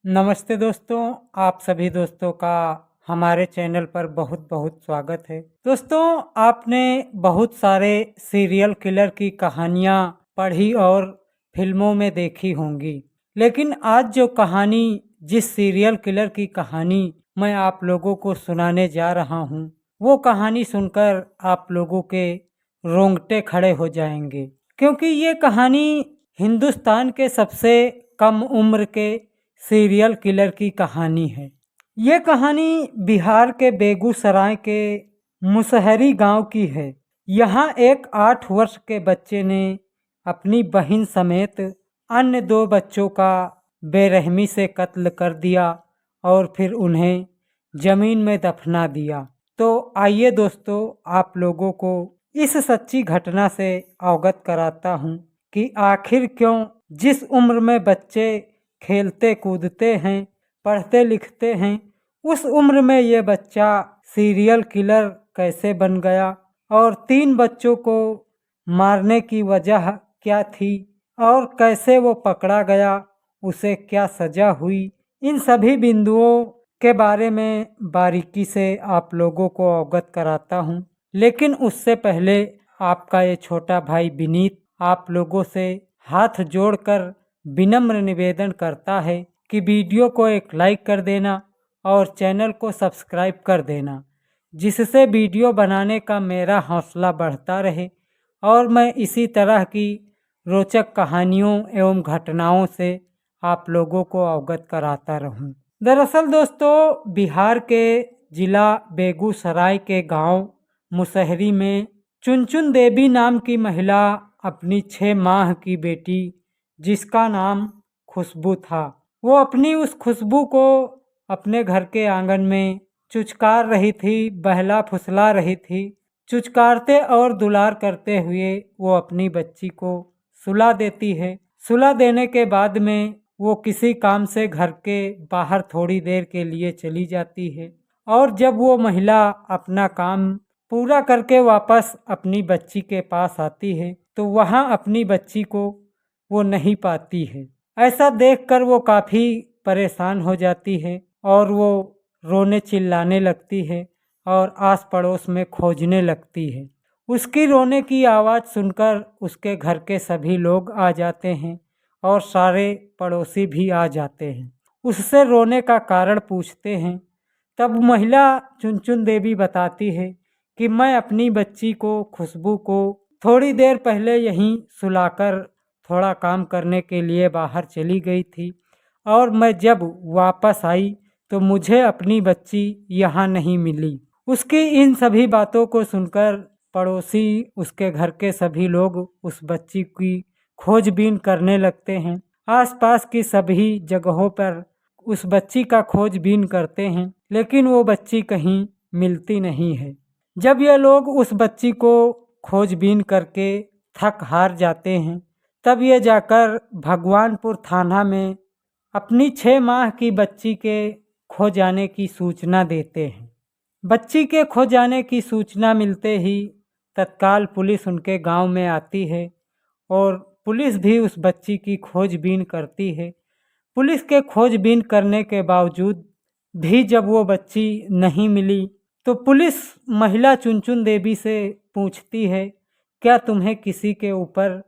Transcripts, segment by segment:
नमस्ते दोस्तों, आप सभी दोस्तों का हमारे चैनल पर बहुत बहुत स्वागत है। दोस्तों, आपने बहुत सारे सीरियल किलर की कहानियाँ पढ़ी और फिल्मों में देखी होंगी, लेकिन आज जो कहानी, जिस सीरियल किलर की कहानी मैं आप लोगों को सुनाने जा रहा हूँ, वो कहानी सुनकर आप लोगों के रोंगटे खड़े हो जाएंगे, क्योंकि ये कहानी हिंदुस्तान के सबसे कम उम्र के सीरियल किलर की कहानी है। ये कहानी बिहार के बेगूसराय के मुसहरी गांव की है। यहाँ एक 8 वर्ष के बच्चे ने अपनी बहन समेत अन्य 2 बच्चों का बेरहमी से कत्ल कर दिया और फिर उन्हें जमीन में दफना दिया। तो आइए दोस्तों, आप लोगों को इस सच्ची घटना से अवगत कराता हूँ कि आखिर क्यों जिस उम्र में बच्चे खेलते कूदते हैं, पढ़ते लिखते हैं, उस उम्र में ये बच्चा सीरियल किलर कैसे बन गया और 3 बच्चों को मारने की वजह क्या थी और कैसे वो पकड़ा गया, उसे क्या सजा हुई, इन सभी बिंदुओं के बारे में बारीकी से आप लोगों को अवगत कराता हूँ। लेकिन उससे पहले आपका ये छोटा भाई विनीत आप लोगों से हाथ जोड़कर विनम्र निवेदन करता है कि वीडियो को एक लाइक कर देना और चैनल को सब्सक्राइब कर देना, जिससे वीडियो बनाने का मेरा हौसला बढ़ता रहे और मैं इसी तरह की रोचक कहानियों एवं घटनाओं से आप लोगों को अवगत कराता रहूं। दरअसल दोस्तों, बिहार के जिला बेगूसराय के गांव मुसहरी में चुनचुन देवी नाम की महिला अपनी 6 माह की बेटी, जिसका नाम खुशबू था, वो अपनी उस खुशबू को अपने घर के आंगन में चुचकार रही थी, बहला फुसला रही थी। चुचकारते और दुलार करते हुए वो अपनी बच्ची को सुला देती है। सुला देने के बाद में वो किसी काम से घर के बाहर थोड़ी देर के लिए चली जाती है और जब वो महिला अपना काम पूरा करके वापस अपनी बच्ची के पास आती है तो वहाँ अपनी बच्ची को वो नहीं पाती है। ऐसा देखकर वो काफ़ी परेशान हो जाती है और वो रोने चिल्लाने लगती है और आस पड़ोस में खोजने लगती है। उसकी रोने की आवाज़ सुनकर उसके घर के सभी लोग आ जाते हैं और सारे पड़ोसी भी आ जाते हैं। उससे रोने का कारण पूछते हैं। तब महिला चुनचुन देवी बताती है कि मैं अपनी बच्ची को, खुशबू को, थोड़ी देर पहले यहीं सुलाकर थोड़ा काम करने के लिए बाहर चली गई थी और मैं जब वापस आई तो मुझे अपनी बच्ची यहाँ नहीं मिली। उसकी इन सभी बातों को सुनकर पड़ोसी, उसके घर के सभी लोग उस बच्ची की खोजबीन करने लगते हैं। आसपास की सभी जगहों पर उस बच्ची का खोजबीन करते हैं, लेकिन वो बच्ची कहीं मिलती नहीं है। जब ये लोग उस बच्ची को खोजबीन करके थक हार जाते हैं, तब ये जाकर भगवानपुर थाना में अपनी 6 माह की बच्ची के खो जाने की सूचना देते हैं। बच्ची के खो जाने की सूचना मिलते ही तत्काल पुलिस उनके गांव में आती है और पुलिस भी उस बच्ची की खोजबीन करती है। पुलिस के खोजबीन करने के बावजूद भी जब वो बच्ची नहीं मिली तो पुलिस महिला चुनचुन देवी से पूछती है, क्या तुम्हें किसी के ऊपर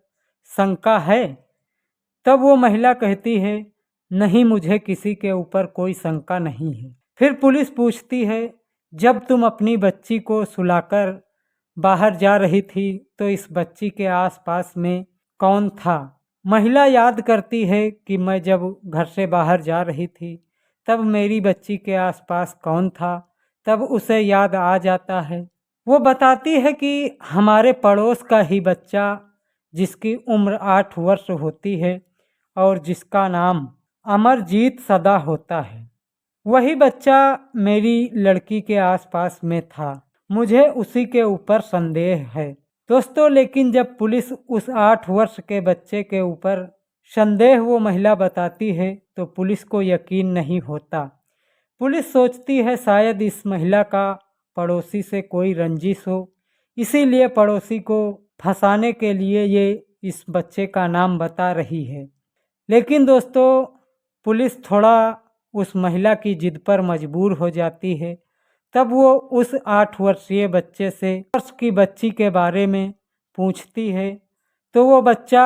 शंका है? तब वो महिला कहती है, नहीं, मुझे किसी के ऊपर कोई शंका नहीं है। फिर पुलिस पूछती है, जब तुम अपनी बच्ची को सुलाकर बाहर जा रही थी तो इस बच्ची के आसपास में कौन था? महिला याद करती है कि मैं जब घर से बाहर जा रही थी तब मेरी बच्ची के आसपास कौन था। तब उसे याद आ जाता है। वो बताती है कि हमारे पड़ोस का ही बच्चा, जिसकी उम्र 8 वर्ष होती है और जिसका नाम अमरजीत सदा होता है, वही बच्चा मेरी लड़की के आसपास में था। मुझे उसी के ऊपर संदेह है। दोस्तों, लेकिन जब पुलिस उस 8 वर्ष के बच्चे के ऊपर संदेह वो महिला बताती है तो पुलिस को यकीन नहीं होता। पुलिस सोचती है शायद इस महिला का पड़ोसी से कोई रंजिश हो, इसीलिए पड़ोसी को फंसाने के लिए ये इस बच्चे का नाम बता रही है। लेकिन दोस्तों, पुलिस थोड़ा उस महिला की जिद पर मजबूर हो जाती है। तब वो उस 8 वर्षीय बच्चे से वर्ष की बच्ची के बारे में पूछती है, तो वो बच्चा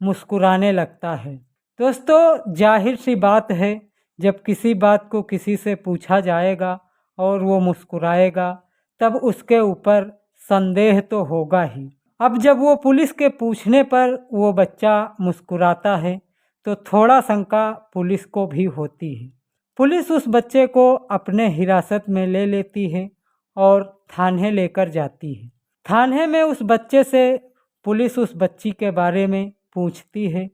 मुस्कुराने लगता है। दोस्तों, जाहिर सी बात है, जब किसी बात को किसी से पूछा जाएगा और वो मुस्कुराएगा, तब उसके ऊपर संदेह तो होगा ही। अब जब वो पुलिस के पूछने पर वो बच्चा मुस्कुराता है, तो थोड़ा शंका पुलिस को भी होती है। पुलिस उस बच्चे को अपने हिरासत में ले लेती है और थाने लेकर जाती है। थाने में उस बच्चे से पुलिस उस बच्ची के बारे में पूछती है,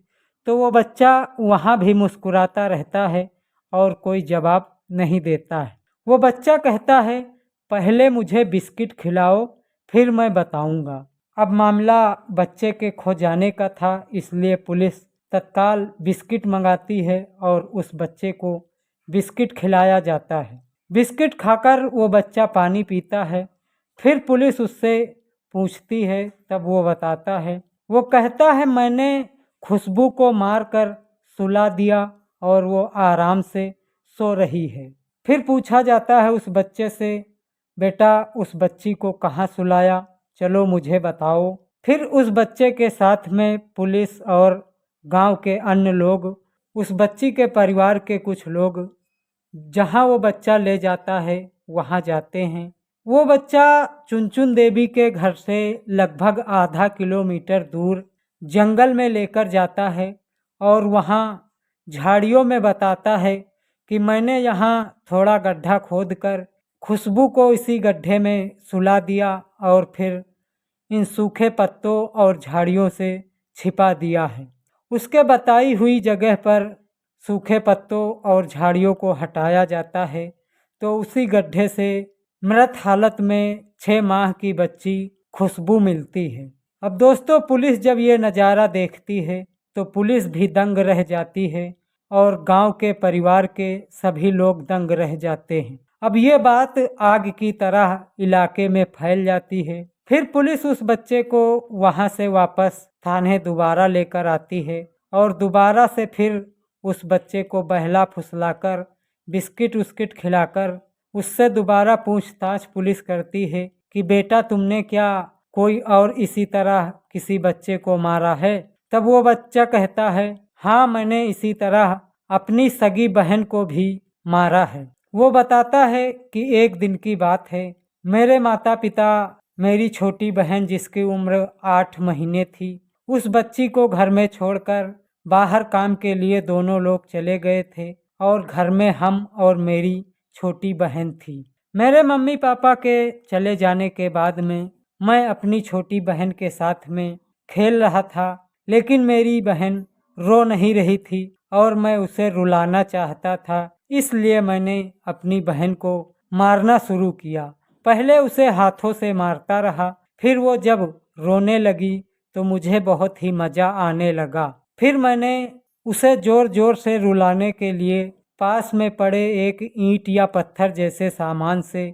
तो वो बच्चा वहाँ भी मुस्कुराता रहता है और कोई जवाब नहीं देता है। वो बच्चा कहता है, पहले मुझे बिस्किट खिलाओ, फिर मैं बताऊंगा। अब मामला बच्चे के खो जाने का था, इसलिए पुलिस तत्काल बिस्किट मंगाती है और उस बच्चे को बिस्किट खिलाया जाता है। बिस्किट खाकर वो बच्चा पानी पीता है। फिर पुलिस उससे पूछती है, तब वो बताता है। वो कहता है, मैंने खुशबू को मारकर सुला दिया और वो आराम से सो रही है। फिर पूछा जाता है उस बच्चे से, बेटा उस बच्ची को कहाँ सुलाया, चलो मुझे बताओ। फिर उस बच्चे के साथ में पुलिस और गांव के अन्य लोग, उस बच्ची के परिवार के कुछ लोग जहां वो बच्चा ले जाता है वहां जाते हैं। वो बच्चा चुनचुन देवी के घर से लगभग आधा किलोमीटर दूर जंगल में लेकर जाता है और वहाँ झाड़ियों में बताता है कि मैंने यहाँ थोड़ा गड्ढा खोदकर खुशबू को इसी गड्ढे में सुला दिया और फिर इन सूखे पत्तों और झाड़ियों से छिपा दिया है। उसके बताई हुई जगह पर सूखे पत्तों और झाड़ियों को हटाया जाता है, तो उसी गड्ढे से मृत हालत में 6 माह की बच्ची खुशबू मिलती है। अब दोस्तों, पुलिस जब ये नज़ारा देखती है तो पुलिस भी दंग रह जाती है और गांव के परिवार के सभी लोग दंग रह जाते हैं। अब ये बात आग की तरह इलाके में फैल जाती है। फिर पुलिस उस बच्चे को वहां से वापस थाने दोबारा लेकर आती है और दोबारा से फिर उस बच्चे को बहला फुसलाकर बिस्किट उस्किट खिलाकर उससे दोबारा पूछताछ पुलिस करती है कि बेटा तुमने क्या कोई और इसी तरह किसी बच्चे को मारा है। तब वो बच्चा कहता है, हाँ मैंने इसी तरह अपनी सगी बहन को भी मारा है। वो बताता है कि एक दिन की बात है, मेरे माता पिता मेरी छोटी बहन जिसकी उम्र 8 महीने थी, उस बच्ची को घर में छोड़कर बाहर काम के लिए दोनों लोग चले गए थे और घर में हम और मेरी छोटी बहन थी। मेरे मम्मी पापा के चले जाने के बाद में मैं अपनी छोटी बहन के साथ में खेल रहा था, लेकिन मेरी बहन रो नहीं रही थी और मैं उसे रुलाना चाहता था, इसलिए मैंने अपनी बहन को मारना शुरू किया। पहले उसे हाथों से मारता रहा, फिर वो जब रोने लगी तो मुझे बहुत ही मज़ा आने लगा। फिर मैंने उसे ज़ोर ज़ोर से रुलाने के लिए पास में पड़े एक ईंट या पत्थर जैसे सामान से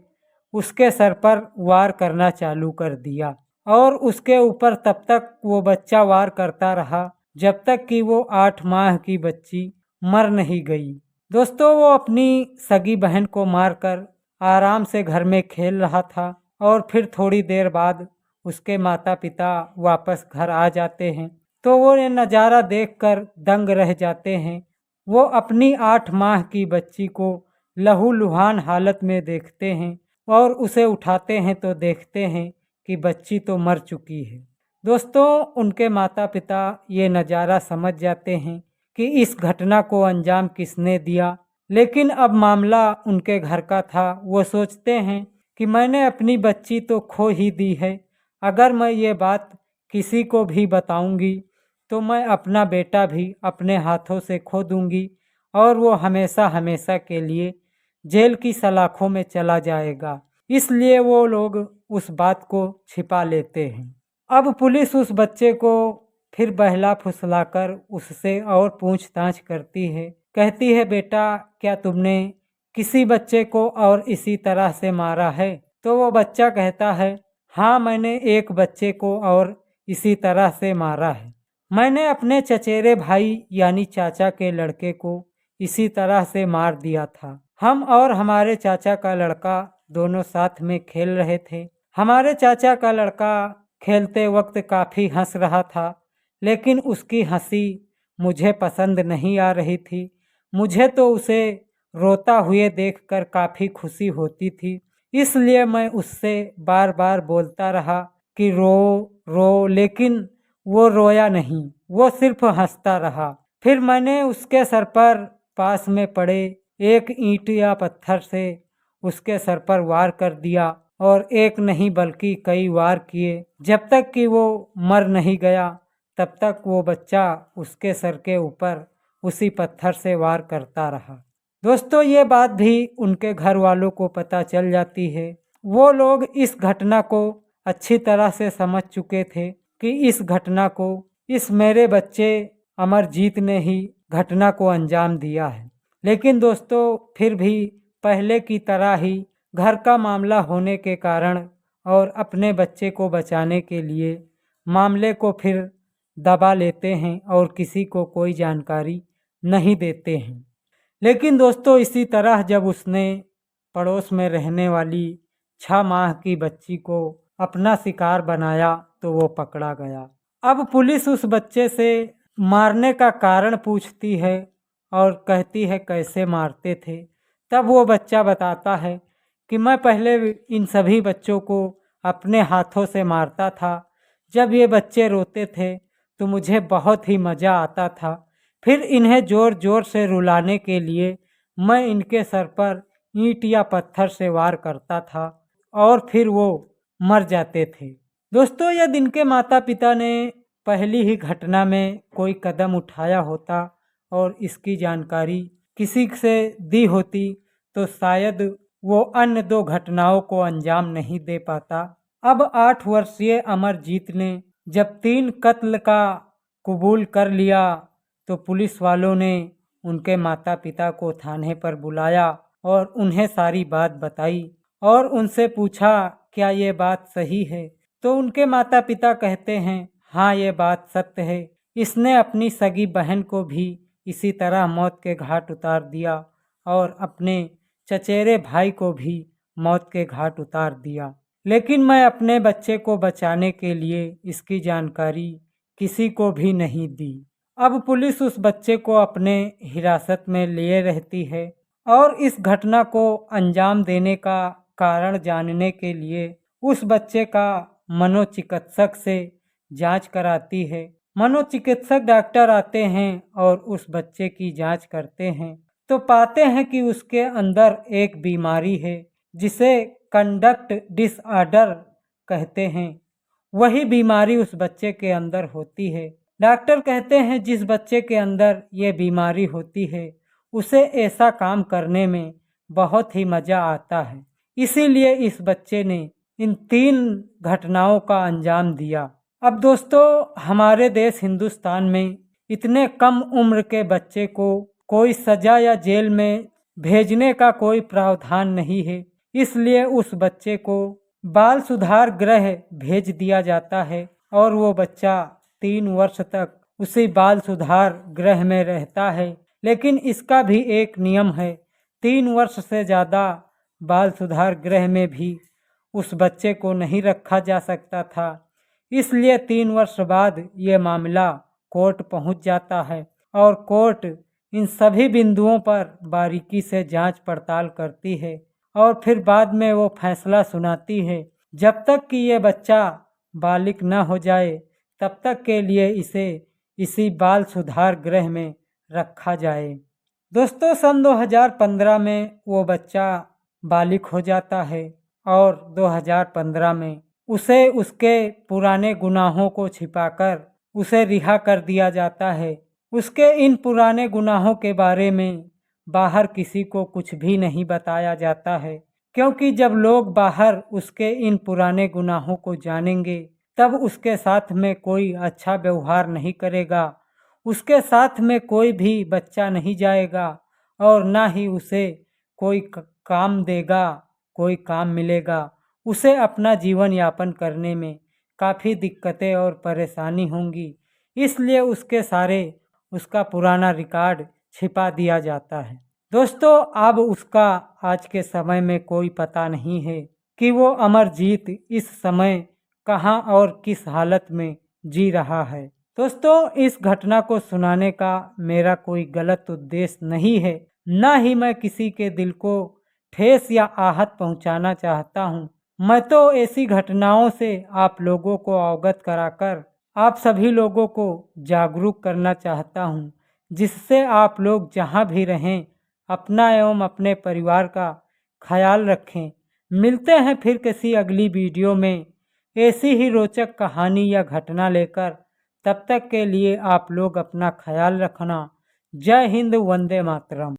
उसके सर पर वार करना चालू कर दिया और उसके ऊपर तब तक वो बच्चा वार करता रहा जब तक कि वो 8 माह की बच्ची मर नहीं गई। दोस्तों, वो अपनी सगी बहन को मारकर आराम से घर में खेल रहा था और फिर थोड़ी देर बाद उसके माता पिता वापस घर आ जाते हैं, तो वो ये नज़ारा देखकर दंग रह जाते हैं। वो अपनी 8 माह की बच्ची को लहूलुहान हालत में देखते हैं और उसे उठाते हैं तो देखते हैं कि बच्ची तो मर चुकी है। दोस्तों, उनके माता पिता ये नज़ारा समझ जाते हैं कि इस घटना को अंजाम किसने दिया, लेकिन अब मामला उनके घर का था। वो सोचते हैं कि मैंने अपनी बच्ची तो खो ही दी है, अगर मैं ये बात किसी को भी बताऊंगी तो मैं अपना बेटा भी अपने हाथों से खो दूंगी और वो हमेशा हमेशा के लिए जेल की सलाखों में चला जाएगा। इसलिए वो लोग उस बात को छिपा लेते हैं। अब पुलिस उस बच्चे को फिर बहला फुसलाकर उससे और पूछताछ करती है। कहती है, बेटा क्या तुमने किसी बच्चे को और इसी तरह से मारा है? तो वो बच्चा कहता है, हाँ मैंने एक बच्चे को और इसी तरह से मारा है। मैंने अपने चचेरे भाई यानी चाचा के लड़के को इसी तरह से मार दिया था। हम और हमारे चाचा का लड़का दोनों साथ में खेल रहे थे। हमारे चाचा का लड़का खेलते वक्त काफ़ी हंस रहा था, लेकिन उसकी हंसी मुझे पसंद नहीं आ रही थी। मुझे तो उसे रोता हुए देखकर काफ़ी खुशी होती थी, इसलिए मैं उससे बार बार बोलता रहा कि रो रो, लेकिन वो रोया नहीं, वो सिर्फ हंसता रहा। फिर मैंने उसके सर पर पास में पड़े एक ईंट या पत्थर से उसके सर पर वार कर दिया, और एक नहीं बल्कि कई वार किए। जब तक कि वो मर नहीं गया तब तक वो बच्चा उसके सर के ऊपर उसी पत्थर से वार करता रहा। दोस्तों, ये बात भी उनके घर वालों को पता चल जाती है। वो लोग इस घटना को अच्छी तरह से समझ चुके थे कि इस घटना को इस मेरे बच्चे अमरजीत ने ही घटना को अंजाम दिया है। लेकिन दोस्तों, फिर भी पहले की तरह ही घर का मामला होने के कारण और अपने बच्चे को बचाने के लिए मामले को फिर दबा लेते हैं और किसी को कोई जानकारी नहीं देते हैं। लेकिन दोस्तों, इसी तरह जब उसने पड़ोस में रहने वाली 6 माह की बच्ची को अपना शिकार बनाया तो वो पकड़ा गया। अब पुलिस उस बच्चे से मारने का कारण पूछती है और कहती है कैसे मारते थे। तब वो बच्चा बताता है कि मैं पहले इन सभी बच्चों को अपने हाथों से मारता था। जब ये बच्चे रोते थे तो मुझे बहुत ही मज़ा आता था। फिर इन्हें ज़ोर ज़ोर से रुलाने के लिए मैं इनके सर पर ईंट या पत्थर से वार करता था और फिर वो मर जाते थे। दोस्तों, यदि इनके माता पिता ने पहली ही घटना में कोई कदम उठाया होता और इसकी जानकारी किसी से दी होती तो शायद वो अन्य 2 घटनाओं को अंजाम नहीं दे पाता। अब 8 वर्षीय अमरजीत ने जब 3 कत्ल का कबूल कर लिया तो पुलिस वालों ने उनके माता पिता को थाने पर बुलाया और उन्हें सारी बात बताई और उनसे पूछा क्या ये बात सही है। तो उनके माता पिता कहते हैं हाँ, ये बात सत्य है। इसने अपनी सगी बहन को भी इसी तरह मौत के घाट उतार दिया और अपने चचेरे भाई को भी मौत के घाट उतार दिया। लेकिन मैं अपने बच्चे को बचाने के लिए इसकी जानकारी किसी को भी नहीं दी। अब पुलिस उस बच्चे को अपने हिरासत में लिए रहती है और इस घटना को अंजाम देने का कारण जानने के लिए उस बच्चे का मनोचिकित्सक से जांच कराती है। मनोचिकित्सक डॉक्टर आते हैं और उस बच्चे की जांच करते हैं तो पाते हैं कि उसके अंदर एक बीमारी है जिसे कंडक्ट डिसऑर्डर कहते हैं। वही बीमारी उस बच्चे के अंदर होती है। डॉक्टर कहते हैं जिस बच्चे के अंदर ये बीमारी होती है उसे ऐसा काम करने में बहुत ही मज़ा आता है, इसीलिए इस बच्चे ने इन 3 घटनाओं का अंजाम दिया। अब दोस्तों, हमारे देश हिंदुस्तान में इतने कम उम्र के बच्चे को कोई सज़ा या जेल में भेजने का कोई प्रावधान नहीं है, इसलिए उस बच्चे को बाल सुधार गृह भेज दिया जाता है और वो बच्चा 3 वर्ष तक उसी बाल सुधार गृह में रहता है। लेकिन इसका भी एक नियम है, 3 वर्ष से ज़्यादा बाल सुधार गृह में भी उस बच्चे को नहीं रखा जा सकता था। इसलिए 3 वर्ष बाद ये मामला कोर्ट पहुंच जाता है और कोर्ट इन सभी बिंदुओं पर बारीकी से जांच पड़ताल करती है और फिर बाद में वो फैसला सुनाती है। जब तक कि ये बच्चा बालिग न हो जाए तब तक के लिए इसे इसी बाल सुधार गृह में रखा जाए। दोस्तों, सन 2015 में वो बच्चा बालिग हो जाता है और 2015 में उसे उसके पुराने गुनाहों को छिपाकर उसे रिहा कर दिया जाता है। उसके इन पुराने गुनाहों के बारे में बाहर किसी को कुछ भी नहीं बताया जाता है, क्योंकि जब लोग बाहर उसके इन पुराने गुनाहों को जानेंगे तब उसके साथ में कोई अच्छा व्यवहार नहीं करेगा, उसके साथ में कोई भी बच्चा नहीं जाएगा और ना ही उसे कोई काम देगा, कोई काम मिलेगा। उसे अपना जीवन यापन करने में काफ़ी दिक्कतें और परेशानी होंगी, इसलिए उसका पुराना रिकॉर्ड छिपा दिया जाता है। दोस्तों अब उसका आज के समय में कोई पता नहीं है कि वो अमरजीत इस समय कहाँ और किस हालत में जी रहा है। दोस्तों इस घटना को सुनाने का मेरा कोई गलत उद्देश्य नहीं है, न ही मैं किसी के दिल को ठेस या आहत पहुंचाना चाहता हूं। मैं तो ऐसी घटनाओं से आप लोगों को अवगत कराकर आप सभी लोगों को जागरूक करना चाहता हूं, जिससे आप लोग जहां भी रहें अपना एवं अपने परिवार का ख्याल रखें। मिलते हैं फिर किसी अगली वीडियो में ऐसी ही रोचक कहानी या घटना लेकर। तब तक के लिए आप लोग अपना ख्याल रखना। जय हिंद, वंदे मातरम।